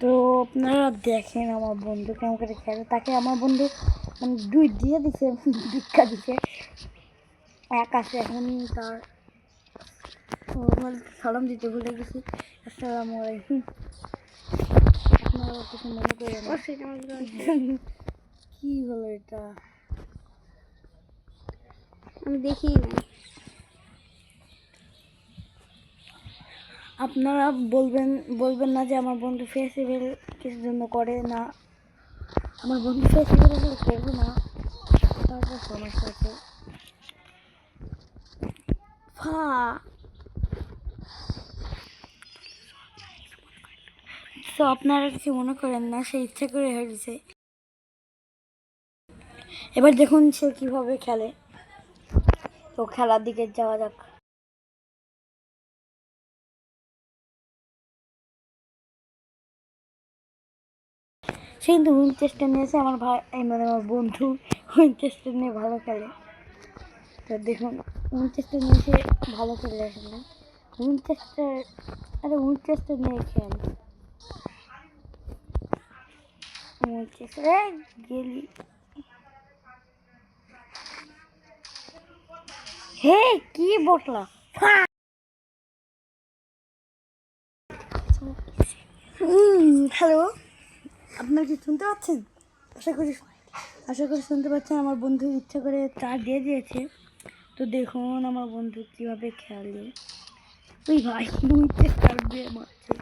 তো আপনারা দেখেন আমার বন্ধু কেমন করে খেলে। তাকে আমার বন্ধু মানে 2 দিয়ে দিছে, ভিক্ষা দিছে। এক আছে এখন তার সালাম দিতে ভুলে গেছি। আসসালামু আলাইকুম। আপনারা কিছু মনে করেন কি হলো এটা? আমি দেখি না। আপনারা বলবেন না যে আমার বন্ধু ফেস্টিভ্যাল কিছুর জন্য করে না। আমার বন্ধু ফেস্টিভ্যাল করবে না, তারপর সমস্যা আছে। তো আপনারা কিছু মনে করেন না, সে ইচ্ছা করে হয়েছে। এবার দেখুন সে কিভাবে খেলে। তো খেলার দিকে যাওয়া যাক। সে কিন্তু উইনচেস্টার নিয়েছে। আমার ভাই মানে আমার বন্ধু উইনচেস্টার নিয়ে ভালো খেলে। তো দেখুন উইনচেস্টার নিয়ে সে ভালো খেলে আসলে। উইনচেস্টার নিয়ে খেলে উইনচেস্টার গেলি। হে কি বটলা। হ্যালো, আপনারা কি শুনতে পাচ্ছেন? আশা করি শুনতে পাচ্ছেন। আমার বন্ধু ইচ্ছা করে চা দিয়ে দিয়েছে। তো দেখুন আমার বন্ধু কীভাবে খেলে। ওই ভাই উইনচেস্টার দিয়ে মারছে।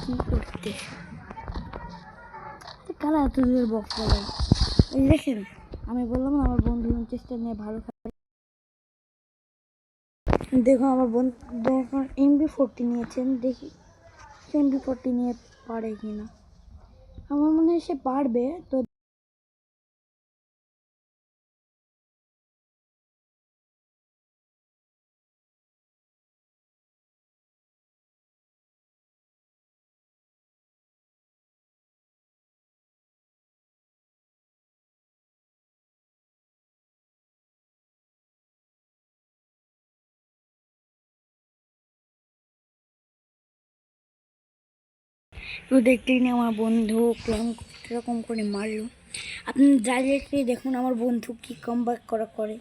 কি করতে কারা এত দূরের বক্স বলে? এই দেখেন, আমি বললাম না আমার বন্ধু উইনচেস্টার নিয়ে ভালো খেলে। দেখো আমার বন্ধু এখন MB40 নিয়েছেন, দেখি MB40 নিয়ে পারে কিনা। আমার মনে হয় সে পারবে। তো দেখতেই না আমার বন্ধু কিরকম করে মারলো। আপনি ডাইরেক্টলি দেখুন আমার বন্ধু কি কামব্যাক করে।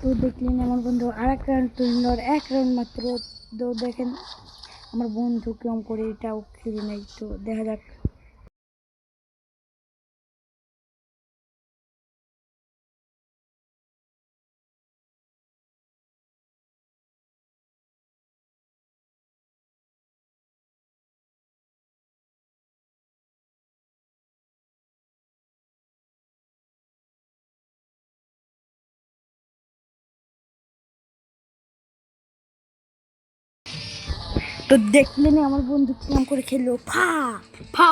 তো দেখলেন আমার বন্ধু আর এক রাউন্ড তুলল, 1 রাউন্ড মাত্র। তো দেখেন আমার বন্ধু কেমন করে এটাও খেলে নেই। তো দেখা যাক। তো দেখলেন আমার বন্ধু কেমন করে খেললো। ফা ফা